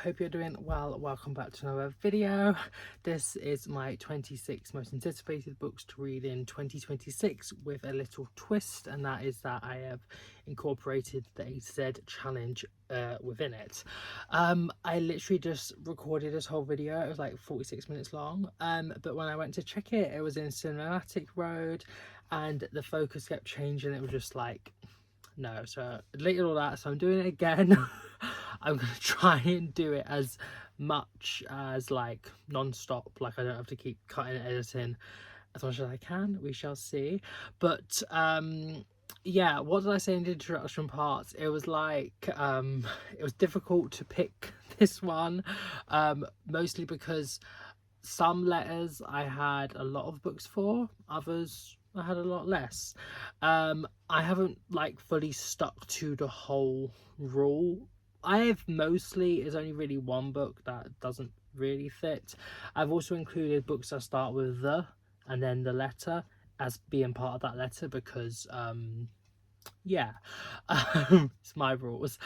hope you're doing well. Welcome back to another video. This is my 26 most anticipated books to read in 2026 with a little twist, and that is that I have incorporated the A to Z challenge within it. I literally just recorded this whole video. It was like 46 minutes long, but when I went to check it, it was in cinematic mode and the focus kept changing. It was just like, no. So I deleted all that, so I'm doing it again. I'm gonna try and do it as much as like non-stop, like I don't have to keep cutting and editing as much as I can. We shall see. But yeah, what did I say in the introduction parts? It was like it was difficult to pick this one, mostly because some letters I had a lot of books for, others I had a lot less. I haven't like fully stuck to the whole rule. I have mostly, is only really one book that doesn't really fit. I've also included books that start with the and then the letter as being part of that letter because yeah, it's my rules.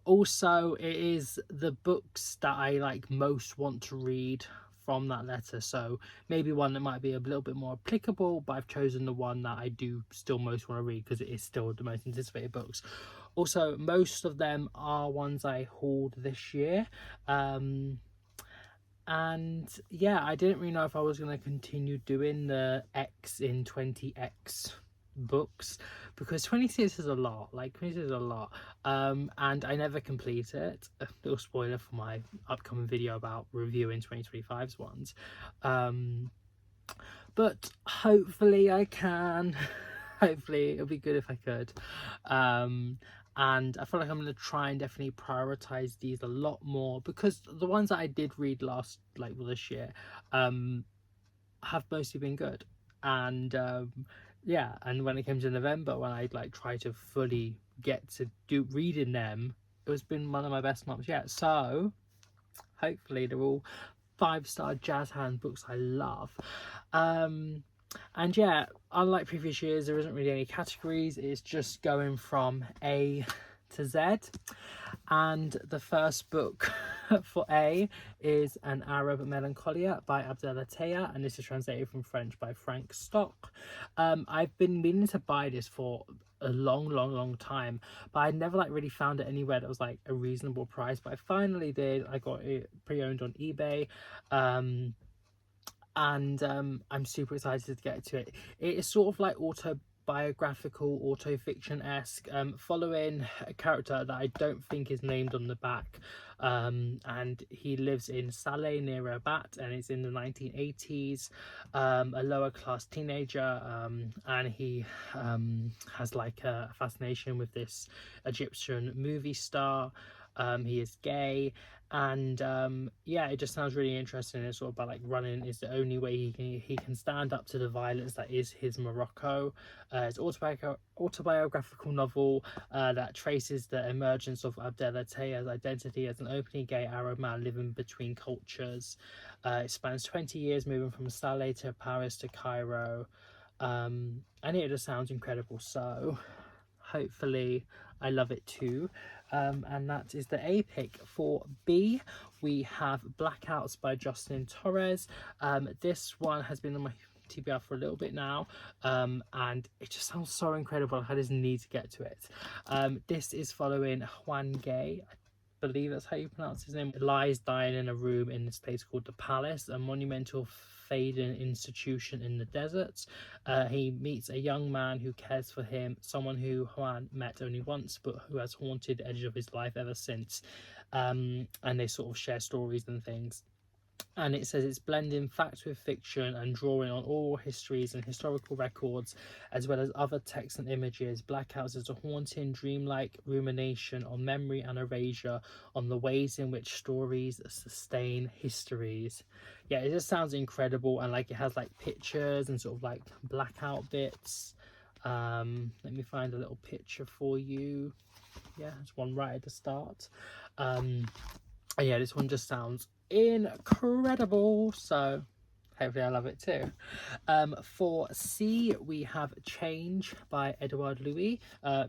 Also, it is the books that I like most want to read from that letter, so maybe one that might be a little bit more applicable, but I've chosen the one that I do still most want to read because it is still the most anticipated books. Also, most of them are ones I hauled this year, and yeah, I didn't really know if I was going to continue doing the X in 20X books because 26 is a lot, like 26 is a lot, and I never complete it. A little spoiler for my upcoming video about reviewing 2025's ones, but hopefully I can. Hopefully it'll be good if I could, and I feel like I'm going to try and definitely prioritize these a lot more because the ones that I did read this year have mostly been good. And yeah, and when it came to November, when I like try to fully get to reading them, it was been one of my best months yet. So hopefully they're all 5-star jazz hand books I love. And yeah, unlike previous years, there isn't really any categories. It's just going from A to Z. And the first book for A is An Arab Melancholia by Abdel Attea, and this is translated from French by Frank Stock. I've been meaning to buy this for a long time, but I never like really found it anywhere that was like a reasonable price, but I finally did. I got it pre-owned on eBay, and I'm super excited to get to it. It is sort of like autobiographical, auto-fiction-esque, following a character that I don't think is named on the back, and he lives in Saleh near Rabat, and it's in the 1980s, a lower class teenager, and he has like a fascination with this Egyptian movie star. He is gay, and yeah, it just sounds really interesting. It's sort of about like running is the only way he can stand up to the violence that is his Morocco. It's autobiographical novel that traces the emergence of Abdel Attea's identity as an openly gay Arab man living between cultures. It spans 20 years, moving from Saleh to Paris to Cairo, and it just sounds incredible. So hopefully I love it too. And that is the A pick. For B, we have Blackouts by Justin Torres. This one has been on my TBR for a little bit now, and it just sounds so incredible. I just need to get to it. This is following Juan Gay, I believe that's how you pronounce his name. Lies dying in a room in this place called the Palace, a monumental fading institution in the deserts. He meets a young man who cares for him, someone who Juan met only once but who has haunted the edge of his life ever since, and they sort of share stories and things. And it says it's blending facts with fiction and drawing on oral histories and historical records, as well as other texts and images. Blackouts is a haunting, dreamlike rumination on memory and erasure, on the ways in which stories sustain histories. Yeah, it just sounds incredible, and like it has like pictures and sort of like blackout bits. Let me find a little picture for you. Yeah, there's one right at the start. Yeah, this one just sounds incredible. So Hopefully I love it too. For C, we have Change by Edouard Louis.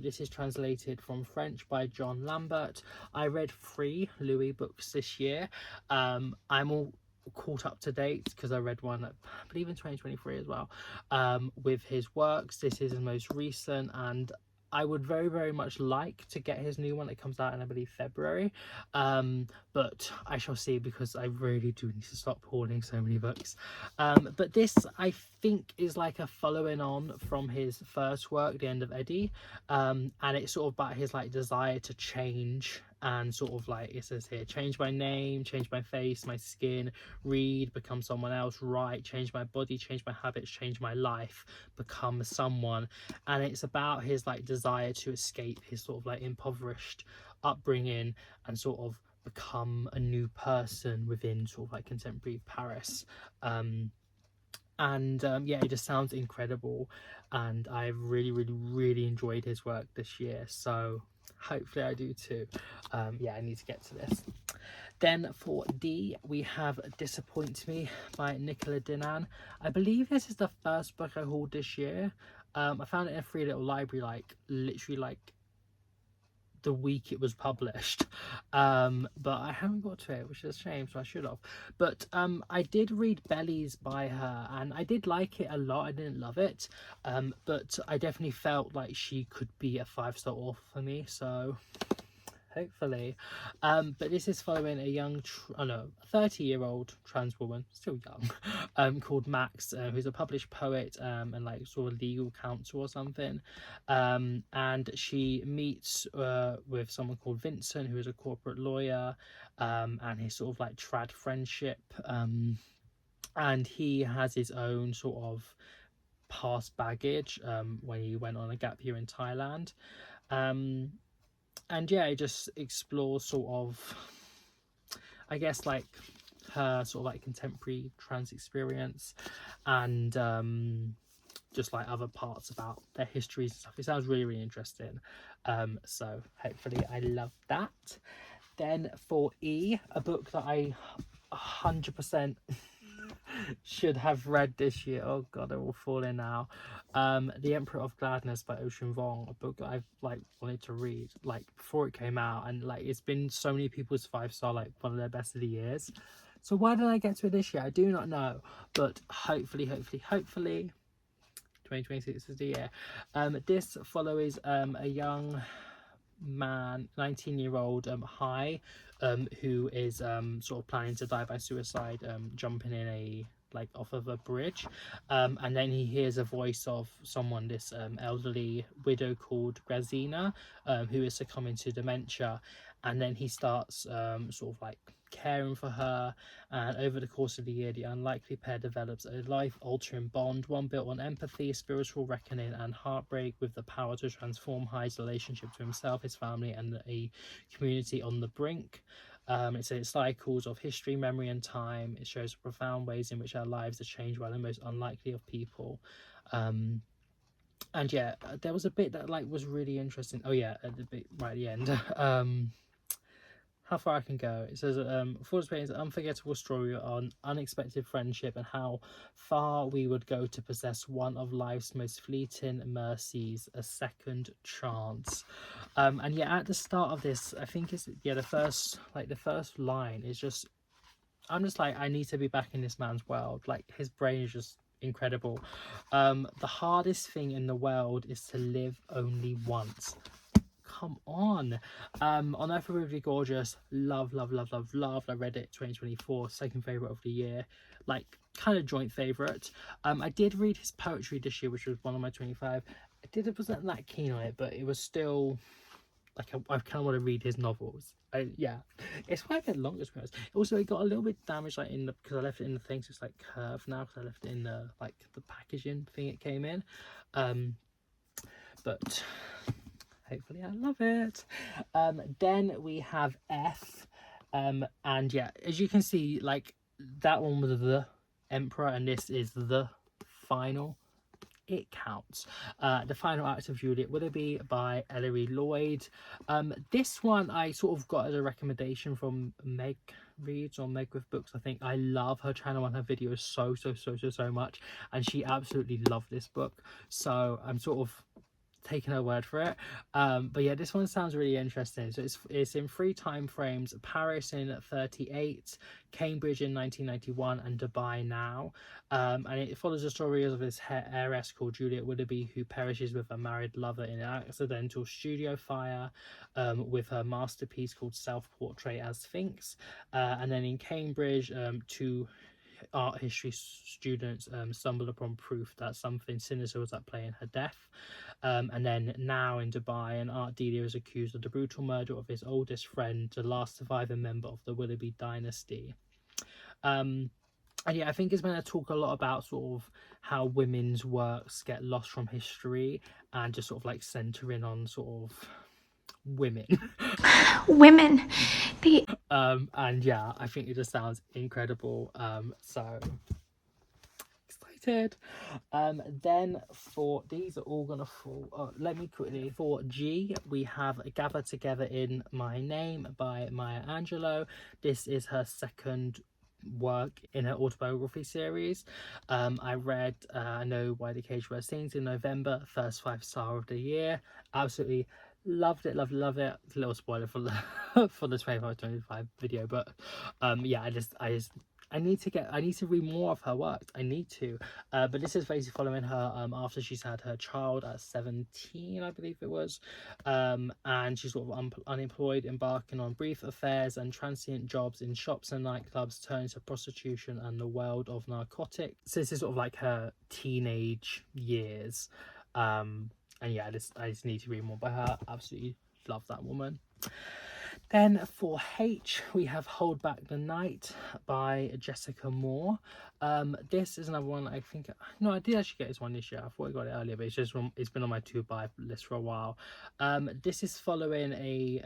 This is translated from French by John Lambert. I read 3 Louis books this year. I'm all caught up to date because I read one, I believe in 2023 as well, with his works. This is his most recent, and I would very, very much like to get his new one that comes out in, I believe, February. But I shall see, because I really do need to stop hoarding so many books. But this, I think, is like a following on from his first work, The End of Eddie. And it's sort of about his like desire to change, and sort of like it says here, change my name, change my face, my skin, read, become someone else, write, change my body, change my habits, change my life, become someone. And it's about his like desire to escape his sort of like impoverished upbringing and sort of become a new person within sort of like contemporary Paris. Yeah, it just sounds incredible, and I've really, really, really enjoyed his work this year, so hopefully I do too. Yeah, I need to get to this. Then for D, we have Disappoint Me by Nicola Dinan. I believe this is the first book I hauled this year. I found it in a free little library, like literally like the week it was published, but I haven't got to it, which is a shame, so I should have. But I did read Bellies by her, and I did like it a lot. I didn't love it, but I definitely felt like she could be a 5-star author for me, so hopefully. But this is following a young 30-year-old trans woman, still young, called Max, who's a published poet, and like sort of legal counsel or something, and she meets with someone called Vincent, who is a corporate lawyer, and his sort of like trad friendship, and he has his own sort of past baggage when he went on a gap year in Thailand. And yeah, it just explores sort of, I guess, like her sort of like contemporary trans experience, and just like other parts about their histories and stuff. It sounds really, really interesting. So hopefully I love that. Then for E, a book that I 100% should have read this year. Oh god, they're all falling now. The Emperor of Gladness by Ocean Vuong, a book that I've like wanted to read like before it came out, and like it's been so many people's 5-star, like one of their best of the years. So why did I get to it this year? I do not know, but hopefully 2026 is the year. This follows a young man, 19-year-old Hai, who is sort of planning to die by suicide, jumping in a like off of a bridge, and then he hears a voice of someone, this elderly widow called Grazina, who is succumbing to dementia, and then he starts sort of like caring for her, and over the course of the year the unlikely pair develops a life-altering bond, one built on empathy, spiritual reckoning and heartbreak, with the power to transform Hai's relationship to himself, his family and a community on the brink. It says cycles of history, memory and time. It shows profound ways in which our lives are changed by the most unlikely of people. And yeah, there was a bit that like was really interesting. Oh yeah, at the bit right at the end. How far I can go. It says, Ford's paints an unforgettable story on unexpected friendship and how far we would go to possess one of life's most fleeting mercies, a second chance. And yeah, at the start of this, I think it's the first line is just, I'm just like, I need to be back in this man's world. Like his brain is just incredible. The hardest thing in the world is to live only once. Come on. On Earth Really Gorgeous, love. I read it 2024, second favorite of the year, like kind of joint favorite. I did read his poetry this year, which was one of my 25. Wasn't that keen on it, but it was still like I kind of want to read his novels. Yeah, it's quite a bit longer to be honest. Also, it got a little bit damaged like in the, because I left it in the thing, so it's like curved now because I left it in the like the packaging thing it came in. But hopefully I love it. Then we have F, and yeah, as you can see, like that one was the Emperor and this is the final. It Counts. The Final Act of Juliet Willoughby by Ellery Lloyd. This one I sort of got as a recommendation from Meg Reads or Meg with Books. I think I love her channel and her videos so much, and she absolutely loved this book, so I'm sort of taking her word for it. But yeah, this one sounds really interesting. So it's in 3 time frames: Paris in 38, Cambridge in 1991, and Dubai now. And it follows the story of this heiress called Juliet Willoughby, who perishes with a married lover in an accidental studio fire, with her masterpiece called Self-Portrait as Sphinx. And then in Cambridge, 2 art history students stumbled upon proof that something sinister was at play in her death. And then now in Dubai, an art dealer is accused of the brutal murder of his oldest friend, the last surviving member of the Willoughby dynasty. And yeah, I think it's going to talk a lot about sort of how women's works get lost from history, and just sort of like centering on sort of women. Women. And yeah, I think it just sounds incredible. So excited. Then for these are all gonna fall. Let me quickly. For G, we have Gather Together in My Name by Maya Angelou. This is her second work in her autobiography series. I read I Know Why the Cage Bird Sings in November, first 5-star of the year. Absolutely loved it. It's a little spoiler for the for the 25 video, but yeah, I need to read more of her work. I need to. But this is basically following her after she's had her child at 17, I believe it was. And she's sort of unemployed, embarking on brief affairs and transient jobs in shops and nightclubs, turning to prostitution and the world of narcotics. So this is sort of like her teenage years. And yeah, I just need to read more by her. Absolutely love that woman. Then for H, we have Hold Back the Night by Jessica Moore. This is another one I think, no, I did actually get this one this year. I thought I got it earlier, but it's been on my to buy list for a while. This is following a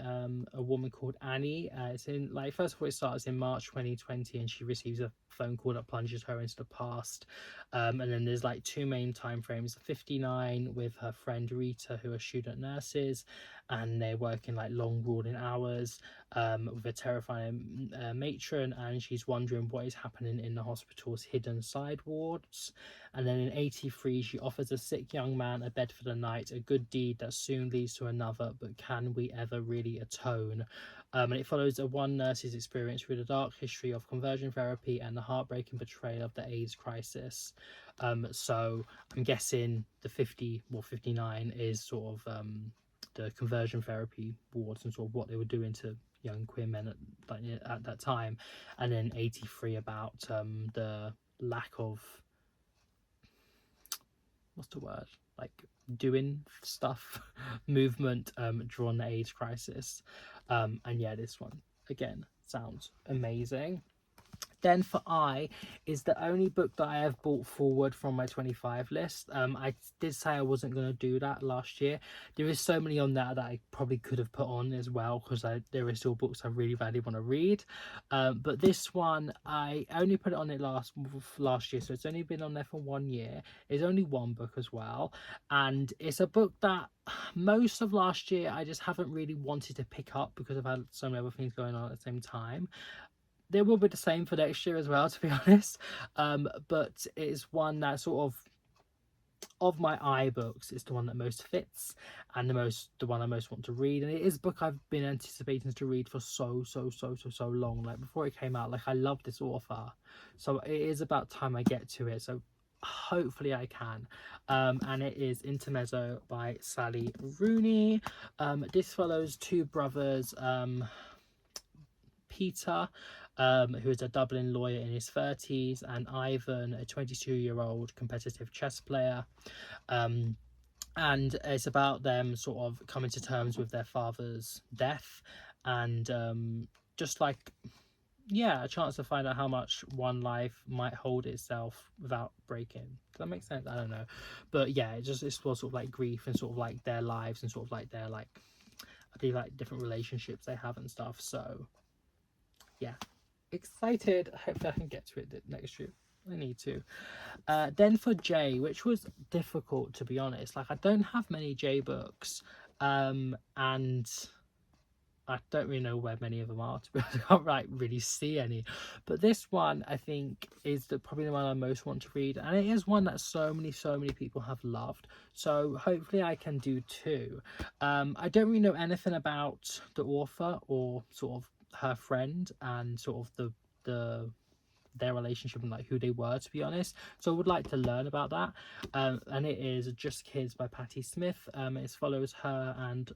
woman called Annie. It's in, like, first of all, it starts in March 2020, and she receives a phone call that plunges her into the past. And then there's like 2 main time frames: 59 with her friend Rita, who are student nurses, and they're working like long grueling hours with a terrifying matron, and she's wondering what is happening in the hospital's hidden side wards. And then in 83, she offers a sick young man a bed for the night, a good deed that soon leads to another, but can we ever really atone? And it follows one nurse's experience through the dark history of conversion therapy and the heartbreaking betrayal of the AIDS crisis. So I'm guessing the 59 is sort of the conversion therapy wards and sort of what they were doing to young queer men at that time. And then 83 about the lack of, what's the word, like doing stuff movement during the AIDS crisis. And yeah, this one again sounds amazing. Then for I is the only book that I have brought forward from my 25 list. I did say I wasn't going to do that last year. There is so many on there that I probably could have put on as well, because there are still books I really badly want to read. But this one, I only put it on it last year, so it's only been on there for 1 year. It's only one book as well, and it's a book that most of last year I just haven't really wanted to pick up because I've had so many other things going on at the same time. They will be the same for next year as well, to be honest. But it's one that sort of my iBooks, it's the one that most fits, and the one I most want to read. And it is a book I've been anticipating to read for so long. Like before it came out, like I love this author, so it is about time I get to it. So hopefully I can. And it is Intermezzo by Sally Rooney. This follows 2 brothers, Peter, who is a Dublin lawyer in his 30s, and Ivan, a 22-year-old competitive chess player. And it's about them sort of coming to terms with their father's death, and just like, yeah, a chance to find out how much one life might hold itself without breaking. Does that make sense? I don't know. But yeah, it's sort of like grief and sort of like their lives and sort of like their, like, I believe, like different relationships they have and stuff. So yeah, excited. Hopefully I can get to it next year. I need to. Then for J, which was difficult to be honest. Like I don't have many J books, and I don't really know where many of them are. To be honest, I can't really see any. But this one, I think, is probably the one I most want to read, and it is one that so many people have loved. So hopefully, I can do too. I don't really know anything about the author or sort of her friend and sort of the their relationship and like who they were, to be honest. So I would like to learn about that. And it is Just Kids by Patti Smith. It follows her and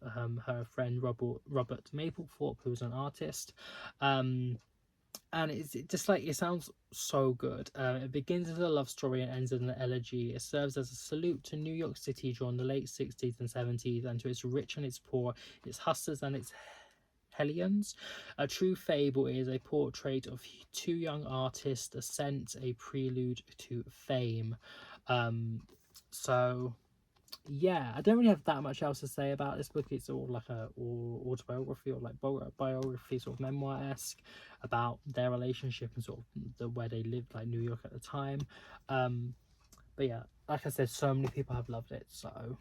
her friend Robert Mapplethorpe, who's an artist. And it's just like, it sounds so good. It begins as a love story and ends in an elegy. It serves as a salute to New York City during the late 60s and 70s, and to its rich and its poor, its hustlers and its hellions. A true fable is a portrait of two young artists' ascent, a prelude to fame. So yeah, I don't really have that much else to say about this book. It's all like a autobiography or like biography, sort of memoir-esque about their relationship and sort of where they lived, like New York at the time. But yeah, like I said, so many people have loved it, so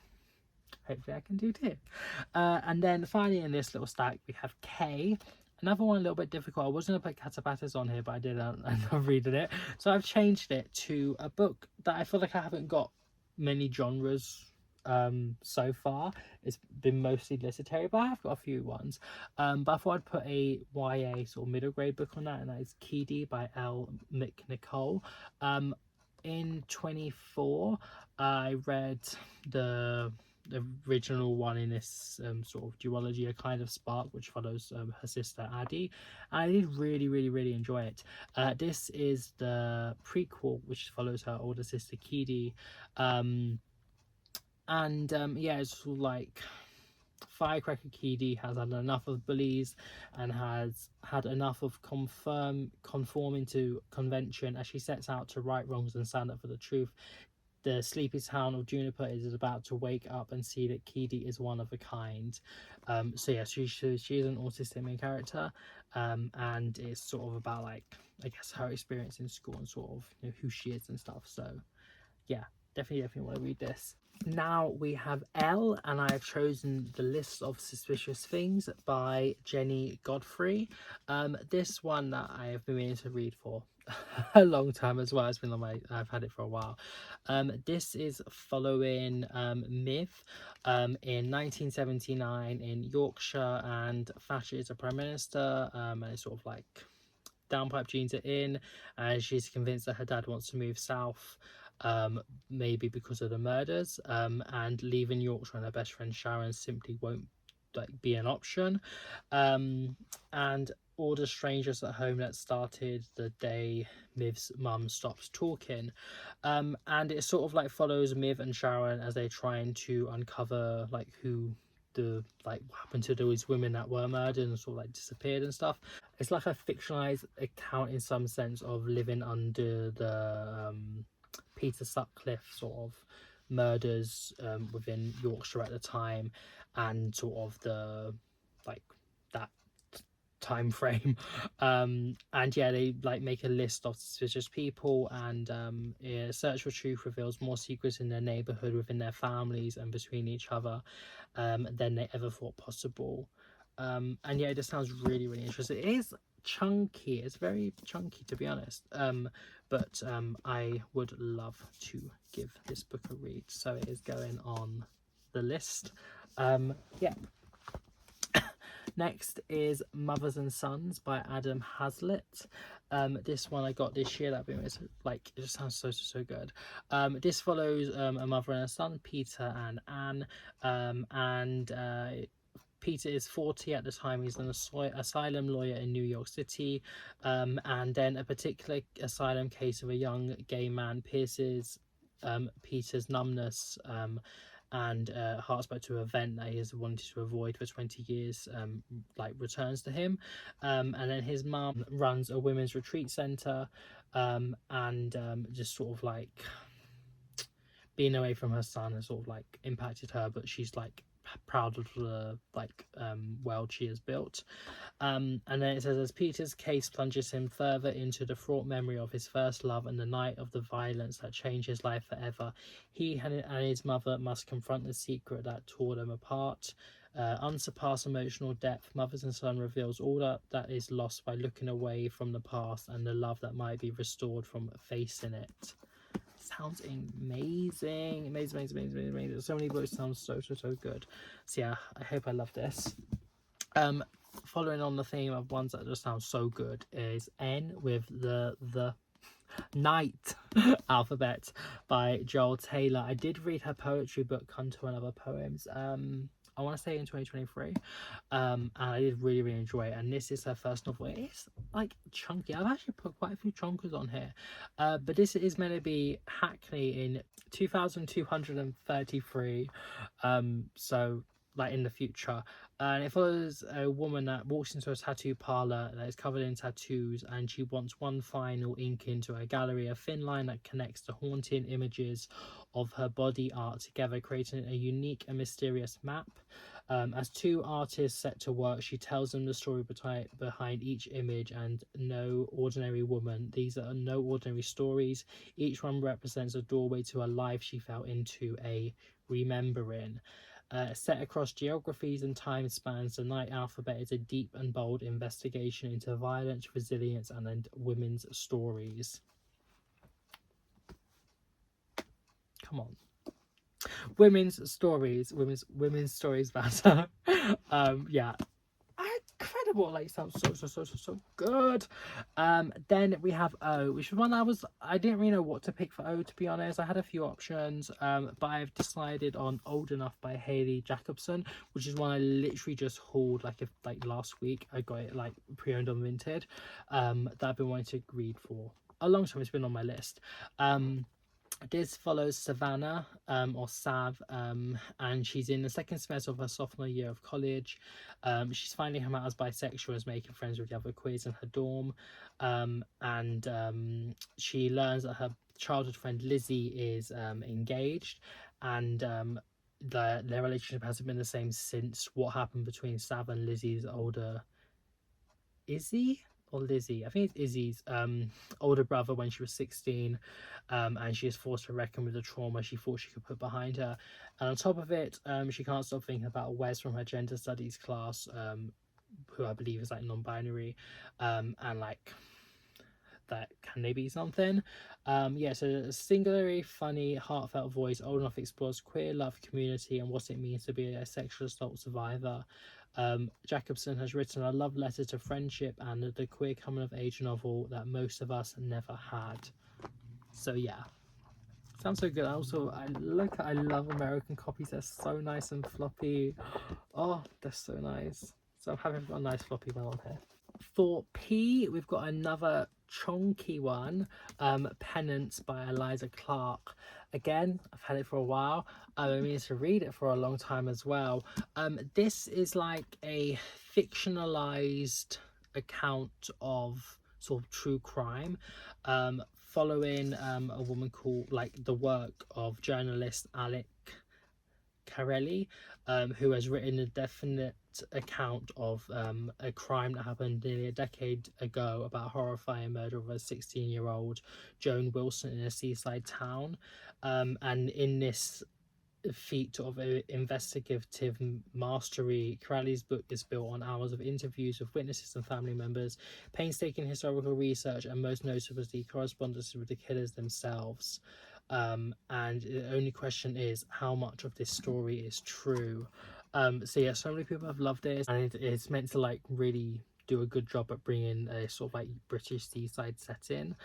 hopefully I can do too. And then finally in this little stack we have K. Another one a little bit difficult. I was going to put Catabatas on here, but I didn't end up reading it. So I've changed it to a book that I feel like I haven't got many genres so far. It's been mostly literary, but I have got a few ones. But I thought I'd put a YA sort of middle grade book on that, and that is Kidi by L. McNicol. In 24, I read the original one in this sort of duology, A Kind of Spark, which follows her sister Addie. And I did really enjoy it. This is the prequel, which follows her older sister Kidi. Yeah, it's sort of like Firecracker Kidi has had enough of bullies and has had enough of conforming to convention as she sets out to right wrongs and stand up for the truth. The sleepy town of Juniper is about to wake up and see that Kidi is one of a kind. So yeah, she's an autistic main character, and it's sort of about like, I guess, her experience in school and sort of, you know, who she is and stuff. So yeah, definitely want to read this. Now we have L, and I have chosen The List of Suspicious Things by Jenny Godfrey. This one that I have been meaning to read for a long time as well. It's been on I've had it for a while. This is following Myth in 1979 in Yorkshire, and Thatcher is a prime minister, and it's sort of like downpipe jeans are in, and she's convinced that her dad wants to move south, maybe because of the murders, and leaving Yorkshire and her best friend Sharon simply won't like be an option. And all the strangers at home that started the day Miv's mum stops talking. And it sort of like follows Miv and Sharon as they're trying to uncover like who what happened to those women that were murdered and sort of like disappeared and stuff. It's like a fictionalized account in some sense of living under the Peter Sutcliffe sort of murders within Yorkshire at the time, and sort of the like that time frame. And yeah, they like make a list of suspicious people, and yeah, search for truth reveals more secrets in their neighborhood, within their families, and between each other than they ever thought possible. And yeah, it just sounds really interesting. It is chunky, it's very chunky, to be honest. But I would love to give this book a read, so it is going on the list. Yeah. Next is Mothers and Sons by Adam Hazlitt. This one I got this year. That it's like, it just sounds so good. This follows a mother and a son, Peter and Anne, and Peter is 40 at the time. He's an asylum lawyer in New York City, and then a particular asylum case of a young gay man pierces Peter's numbness and hearts back to an event that he has wanted to avoid for 20 years, like returns to him. And then his mum runs a women's retreat center, and just sort of like being away from her son has sort of like impacted her, but she's like proud of the world she has built. And then it says, as Peter's case plunges him further into the fraught memory of his first love and the night of the violence that changed his life forever, he and his mother must confront the secret that tore them apart. Unsurpassed emotional depth, Mothers and Son reveals all that is lost by looking away from the past and the love that might be restored from facing it. Sounds amazing. Amazing. So many books sound so good. So yeah, I hope I love this. Following on the theme of ones that just sound so good is N with the Night Alphabet by Joel Taylor. I did read her poetry book, Unto and Other Poems. I want to say in 2023, and I did really enjoy it. And this is her first novel. It's like chunky. I've actually put quite a few chunkers on here, but this is meant to be Hackney in 2233. So like in the future, and it follows a woman that walks into a tattoo parlor that is covered in tattoos, and she wants one final ink into a gallery, a thin line that connects the haunting images of her body art together, creating a unique and mysterious map. As two artists set to work, she tells them the story behind each image, and no ordinary woman. These are no ordinary stories. Each one represents a doorway to a life she fell into, a remembering. Set across geographies and time spans, the Night Alphabet is a deep and bold investigation into violence, resilience, and women's stories. Come on. Women's stories matter. Yeah. Incredible, like sounds so good. Then we have O, which is one I didn't really know what to pick for O, to be honest. I had a few options, but I've decided on Old Enough by Hayley Jacobson, which is one I literally just hauled like last week. I got it like pre-owned on Vinted, that I've been wanting to read for a long time. It's been on my list. This follows Savannah, or Sav, and she's in the second semester of her sophomore year of college. She's finding her out as bisexual and is making friends with the other queers in her dorm, and she learns that her childhood friend Lizzie is engaged, and their relationship hasn't been the same since what happened between Sav and Lizzie's older Izzy or Lizzie, I think it's Izzy's older brother when she was 16, and she is forced to reckon with the trauma she thought she could put behind her. And on top of it, she can't stop thinking about Wes from her gender studies class, who I believe is like non-binary, and like that can they be something. Yeah, so a singularly funny, heartfelt voice, Old Enough explores queer love, community, and what it means to be a sexual assault survivor. Jacobson has written a love letter to friendship and the queer coming of age novel that most of us never had. So yeah, sounds so good. I love American copies. They're so nice and floppy. Oh, they're so nice. So I'm happy I've got a nice floppy one on here. For P, we've got another chunky one, Penance by Eliza Clark. Again, I've had it for a while. I mean to read it for a long time as well. This is like a fictionalized account of sort of true crime, following a woman called, like, the work of journalist Alec Carelli, who has written a definite account of a crime that happened nearly a decade ago about a horrifying murder of a 16-year-old Joan Wilson in a seaside town. And in this feat of investigative mastery, Crowley's book is built on hours of interviews with witnesses and family members, painstaking historical research, and most notably correspondence with the killers themselves. And the only question is how much of this story is true. So yeah, so many people have loved it, and it's meant to like really do a good job at bringing a sort of like British seaside setting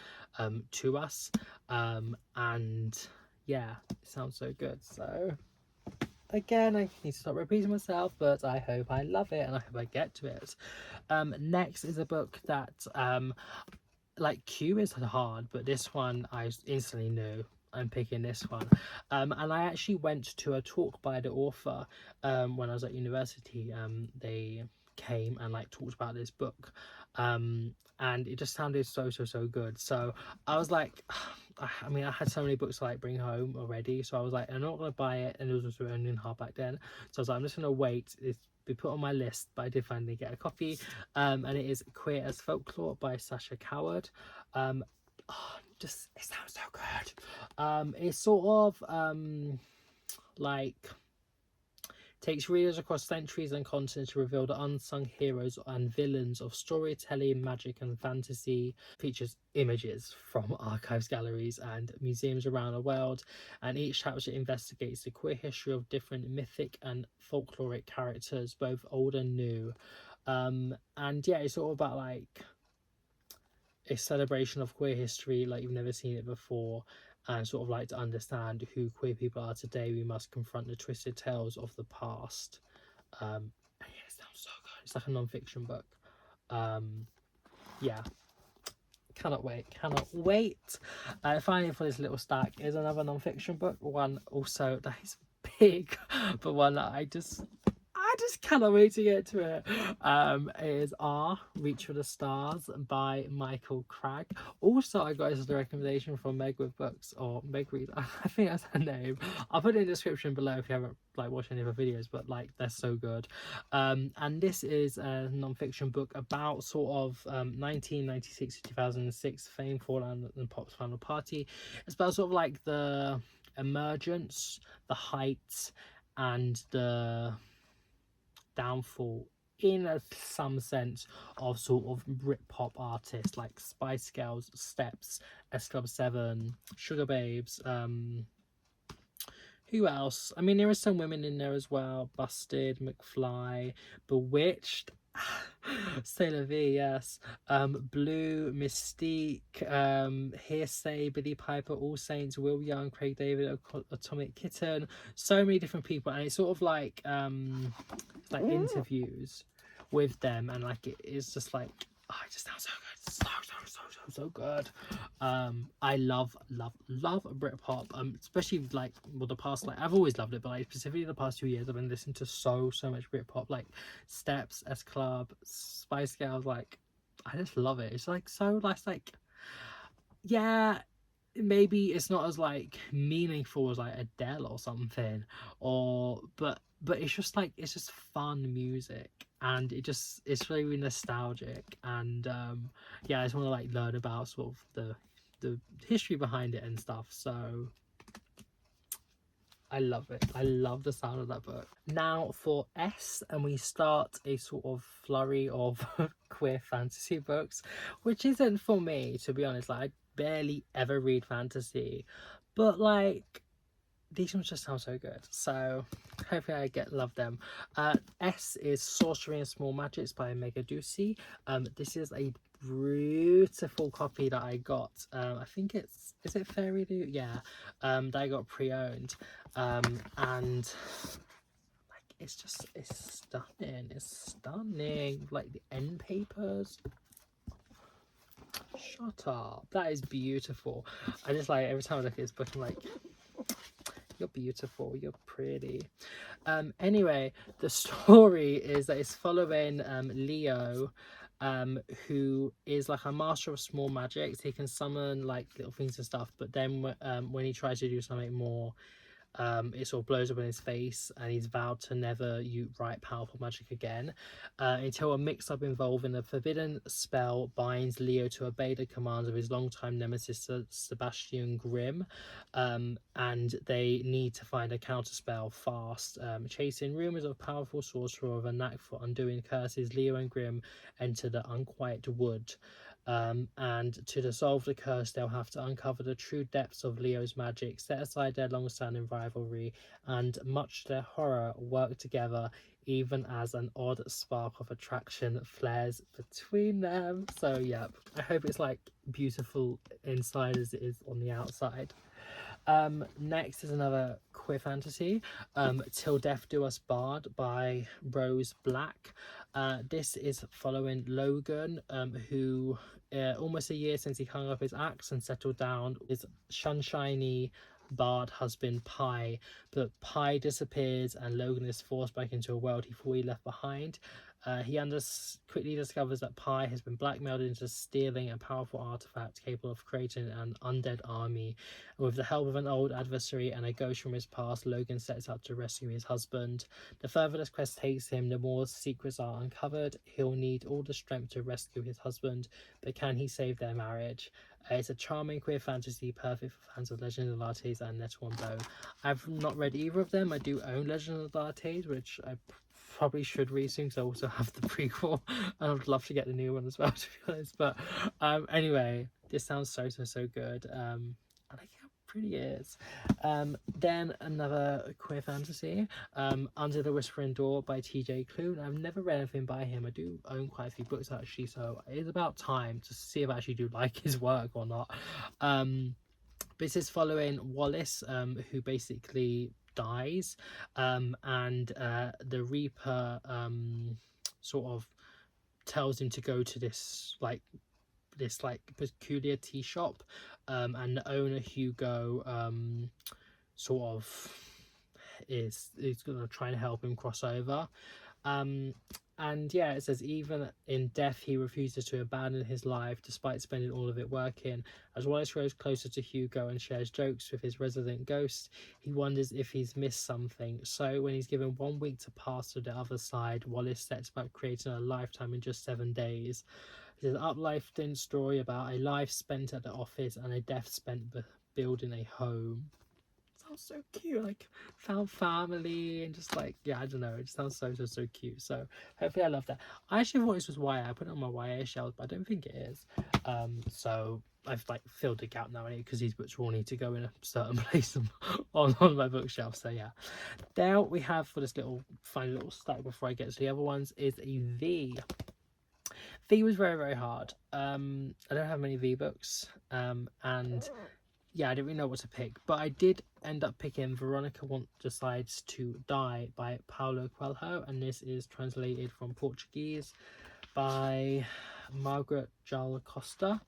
to us, and yeah, it sounds so good. So again, I need to stop repeating myself, but I hope I love it and I hope I get to it. Next is a book that like Q is hard, but this one I instantly knew I'm picking this one. And I actually went to a talk by the author when I was at university. They came and like talked about this book, And it just sounded so good. So I was like, I mean, I had so many books to like bring home already, so I was like, I'm not gonna buy it, and it was also only in hardback then, so I was like, I'm just gonna wait. It's be put on my list, but I did finally get a copy. And it is Queer as Folklore by Sasha Coward. Just it sounds so good. It's sort of like takes readers across centuries and continents to reveal the unsung heroes and villains of storytelling, magic, and fantasy. Features images from archives, galleries, and museums around the world, and each chapter investigates the queer history of different mythic and folkloric characters, both old and new. And yeah, it's all about like a celebration of queer history like you've never seen it before, and sort of like to understand who queer people are today, we must confront the twisted tales of the past. And yeah, it sounds so good. It's like a non-fiction book. Yeah, cannot wait. Finally, for this little stack is another non-fiction book, one also that is big, but one that I just cannot wait to get to it. It is Reach for the Stars by Michael Cragg. Also, I got this as a recommendation from Meg with Books, or Meg Reads. I think that's her name. I'll put it in the description below if you haven't like watched any of her videos, but like they're so good. And this is a non-fiction book about sort of 1996 to 2006 Fame, Fallout, and Pop's Final Party. It's about sort of like the emergence, the heights, and the downfall in some sense of sort of Britpop artists like Spice Girls, Steps, S Club 7, Sugar Babes, who else? I mean, there are some women in there as well. Busted, McFly, Bewitched, Sailor V, yes. Blue, Mystique, Hearsay, Billy Piper, All Saints, Will Young, Craig David, Atomic Kitten. So many different people, and it's sort of like interviews with them, and like it's just like, oh, it just sounds so good, so good. I love Britpop, especially like, well, the past, like I've always loved it, but like specifically the past 2 years I've been listening to so much Britpop, like Steps, S Club, Spice Girls. Like I just love it. It's like so nice. Like, yeah, maybe it's not as like meaningful as like Adele or something, or but it's just like, it's just fun music, and it's really nostalgic. And yeah, I just want to like learn about sort of the history behind it and stuff. So I love it. I love the sound of that book. Now for S, and we start a sort of flurry of queer fantasy books, which isn't for me, to be honest. Like I barely ever read fantasy, but like these ones just sound so good. So hopefully I love them. S is Sorcery and Small Magics by Mega Ducey. This is a beautiful copy that I got. I think is it Fairy Do? Yeah. That I got pre-owned. And like it's stunning. It's stunning. Like the end papers. Shut up. That is beautiful. I just like every time I look at this book, I'm like, you're beautiful, you're pretty. Anyway, the story is that it's following Leo, who is like a master of small magics. He can summon like little things and stuff, but then when he tries to do something more, it sort of blows up in his face, and he's vowed to never use powerful magic again, until a mix-up involving a forbidden spell binds Leo to obey the commands of his longtime nemesis Sebastian Grimm, and they need to find a counterspell fast. Chasing rumours of powerful sorcerer with a knack for undoing curses, Leo and Grimm enter the unquiet wood. And to dissolve the curse, they'll have to uncover the true depths of Leo's magic, set aside their long-standing rivalry, and much to their horror, work together, even as an odd spark of attraction flares between them. So yeah, I hope it's like beautiful inside as it is on the outside. Next is another queer fantasy, Till Death Do Us Part by Rose Black. This is following Logan, who almost a year since he hung up his axe and settled down his sunshiny bard husband Pi, but Pi disappears and Logan is forced back into a world he thought he left behind. Quickly discovers that Pi has been blackmailed into stealing a powerful artifact capable of creating an undead army. And with the help of an old adversary and a ghost from his past, Logan sets out to rescue his husband. The further this quest takes him, the more secrets are uncovered. He'll need all the strength to rescue his husband, but can he save their marriage? It's a charming queer fantasy, perfect for fans of Legend of the Artes and Nettle and Bone. I've not read either of them. I do own Legend of the Artes, which I probably should read soon because I also have the prequel and I'd love to get the new one as well, to be honest. But anyway, this sounds so good. I like how pretty it is. Then another queer fantasy, Under the Whispering Door by TJ Klune. I've never read anything by him. I do own quite a few books actually, so it is about time to see if I actually do like his work or not. But this is following Wallace, who basically dies, and the Reaper sort of tells him to go to this peculiar tea shop, and the owner Hugo sort of is gonna try and help him cross over. And yeah, it says even in death he refuses to abandon his life despite spending all of it working. As Wallace grows closer to Hugo and shares jokes with his resident ghost, he wonders if he's missed something. So when he's given 1 week to pass to the other side, Wallace sets about creating a lifetime in just 7 days. It's an uplifting story about a life spent at the office and a death spent building a home. Sounds so cute, like found family and just like, yeah, I don't know, it just sounds so cute. So hopefully I love that. I actually thought this was YA. I put it on my YA shelf, but I don't think it is. So I've like filled the gap now because these books all need to go in a certain place on my bookshelf. So yeah, there we have for this little final little stack before I get to the other ones is a V. V was very hard. I don't have many V books, and yeah, I didn't really know what to pick, but I did end up picking Veronica Decides to Die by Paulo Coelho, and this is translated from Portuguese by Margaret Jal Costa.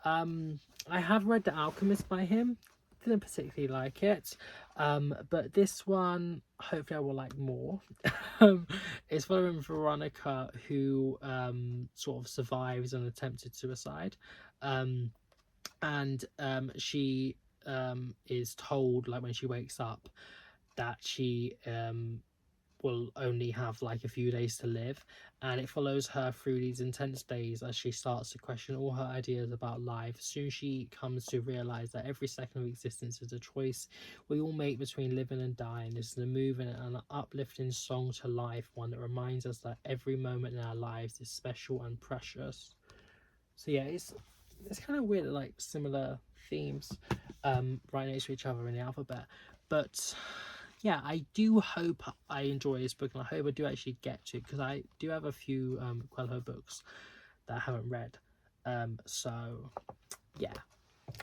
I have read The Alchemist by him, didn't particularly like it, but this one hopefully I will like more. It's following Veronica, who sort of survives an attempted suicide, and she is told, like when she wakes up, that she will only have like a few days to live, and it follows her through these intense days as she starts to question all her ideas about life. Soon she comes to realize that every second of existence is a choice we all make between living and dying. This is a moving and an uplifting song to life, one that reminds us that every moment in our lives is special and precious. So yeah, it's kind of weird that like similar themes right next to each other in the alphabet, but yeah, I do hope I enjoy this book, and I hope I do actually get to it, because I do have a few Coelho books that I haven't read. So yeah,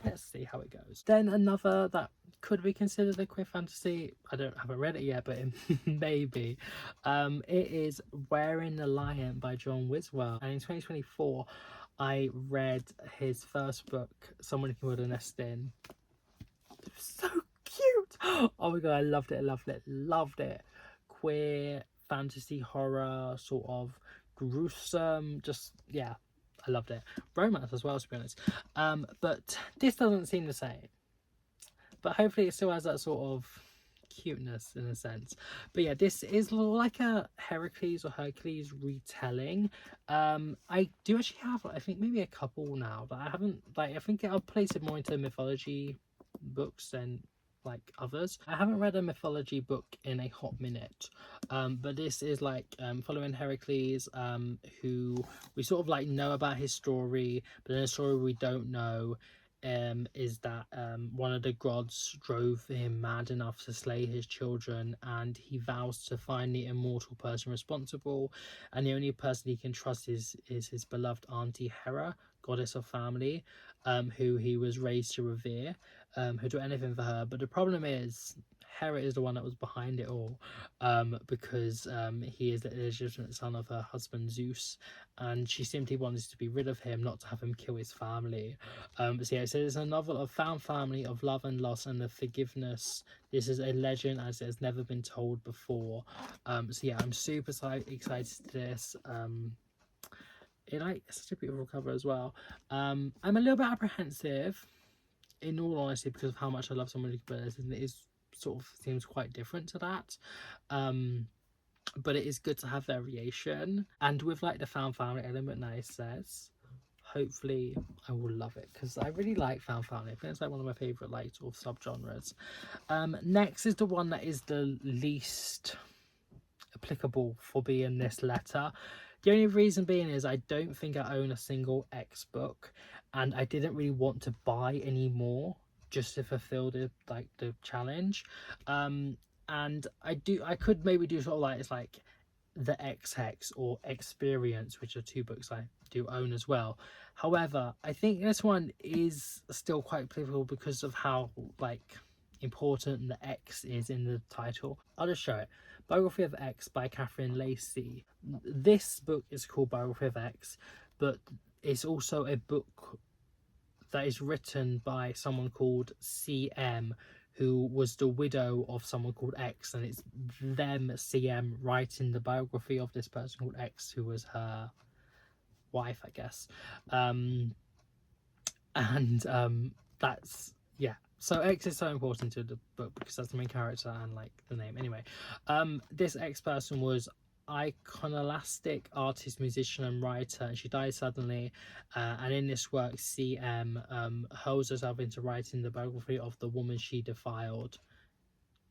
let's see how it goes. Then another that could be considered a queer fantasy, haven't read it yet, but it may be. It is Wearing the Lion by John Wiswell, and in 2024 I read his first book, Someone Who Can Build a Nest In. So cute. Oh my god, I loved it. Queer fantasy horror, sort of gruesome, just yeah, I loved it. Romance as well, to be honest. But this doesn't seem the same, but hopefully it still has that sort of cuteness in a sense. But yeah, this is like a Heracles or Hercules retelling. I do actually have, I think, maybe a couple now, but I haven't, like, I think I'll place it more into mythology books than like others. I haven't read a mythology book in a hot minute, but this is like following Heracles, who we sort of like know about his story, but then a story we don't know is that one of the gods drove him mad enough to slay his children, and he vows to find the immortal person responsible, and the only person he can trust is his beloved auntie Hera, goddess of family, who he was raised to revere, who'd do anything for her. But the problem is Hera is the one that was behind it all, because he is the illegitimate son of her husband Zeus, and she simply wanted to be rid of him, not to have him kill his family. So yeah, so it's a novel of found family, of love and loss, and of forgiveness. This is a legend as it has never been told before. So yeah, I'm super excited to this. It's such a beautiful cover as well. I'm a little bit apprehensive, in all honesty, because of how much I love Somebody Birds, and it is sort of seems quite different to that. But it is good to have variation, and with like the found family element that it says, hopefully I will love it, because I really like found family. I think it's like one of my favorite like sort of subgenres. Next is the one that is the least applicable for being this letter. The only reason being is I don't think I own a single X book, and I didn't really want to buy any more just to fulfill the challenge. And I could maybe do sort of like, it's like the X Hex or Experience, which are two books I do own as well. However, I think this one is still quite applicable because of how like important the X is in the title. I'll just show it. Biography of X by Catherine Lacey. This book is called Biography of X, but it's also a book that is written by someone called CM, who was the widow of someone called X, and it's them, CM, writing the biography of this person called X, who was her wife, I guess. That's, yeah. So X is so important to the book because that's the main character and like the name. Anyway, this X person was iconoclastic artist, musician, and writer, and she died suddenly. And in this work, CM hurls herself into writing the biography of the woman she defiled.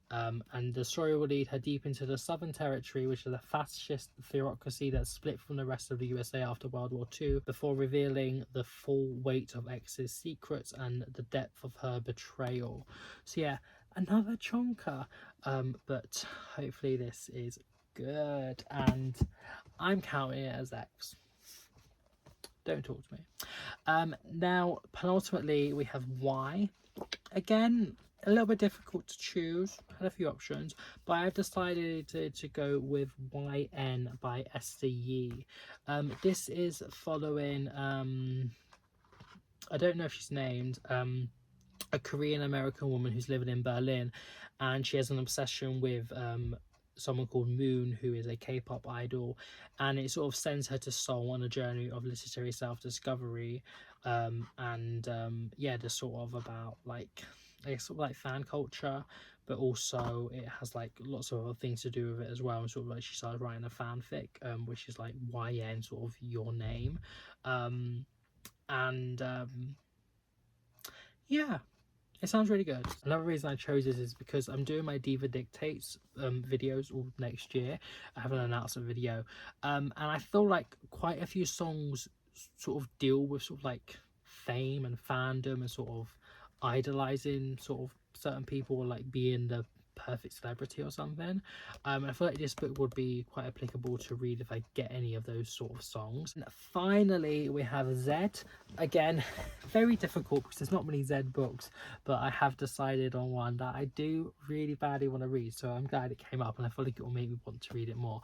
And the story will lead her deep into the Southern Territory, which is a fascist theocracy that split from the rest of the USA after World War II, before revealing the full weight of X's secrets and the depth of her betrayal. So yeah, another chonker, but hopefully this is good, and I'm counting it as X. Don't talk to me. Now, penultimately, we have Y. Again, a little bit difficult to choose. Had a few options, but I've decided to go with YN by Esther Yee. This is following I don't know if she's named, a Korean American woman who's living in Berlin, and she has an obsession with someone called Moon, who is a K-pop idol, and it sort of sends her to Seoul on a journey of literary self-discovery. Yeah, just sort of about like, it's sort of like fan culture, but also it has like lots of other things to do with it as well. And sort of like she started writing a fanfic, which is like YN, sort of your name. Yeah, it sounds really good. Another reason I chose this is because I'm doing my Diva Dictates videos all next year. I have an announcement video, and I feel like quite a few songs sort of deal with sort of like fame and fandom and sort of idolizing sort of certain people, or like being the perfect celebrity or something. I feel like this book would be quite applicable to read if I get any of those sort of songs. And finally, we have Z. Again, very difficult because there's not many Z books, but I have decided on one that I do really badly want to read, so I'm glad it came up, and I feel like it will make me want to read it more.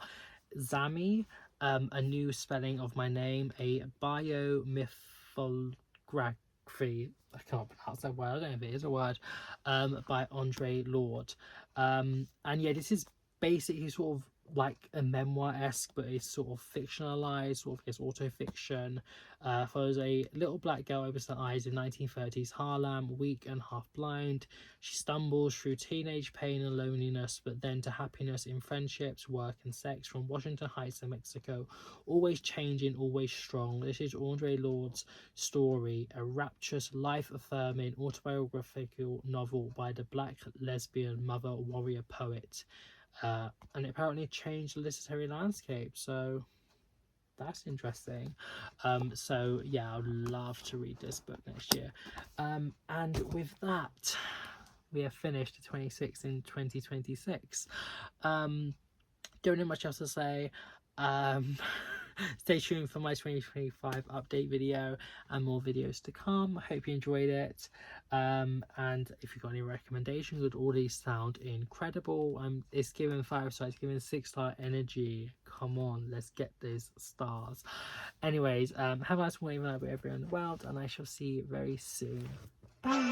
Zami, a new spelling of my name, a biomythography, I can't pronounce that word, I don't know if it is a word, by Andre Lord. And yeah, this is basically sort of like a memoir-esque, but it's sort of fictionalized, sort of, I guess, auto-fiction. Follows a little black girl with the eyes in 1930s Harlem, weak and half blind. She stumbles through teenage pain and loneliness, but then to happiness in friendships, work and sex, from Washington Heights to Mexico. Always changing, always strong. This is Andre Lord's story, a rapturous, life-affirming, autobiographical novel by the black lesbian mother warrior poet. And it apparently changed the literary landscape, so that's interesting. So yeah, I'd love to read this book next year. And with that, we have finished 26 in 2026. Don't know much else to say. Stay tuned for my 2025 update video and more videos to come. I hope you enjoyed it. And if you've got any recommendations, would all these sound incredible. It's given 5 stars, it's given 6-star energy. Come on, let's get those stars. Anyways, have a nice morning wherever everyone in the world, and I shall see you very soon. Bye.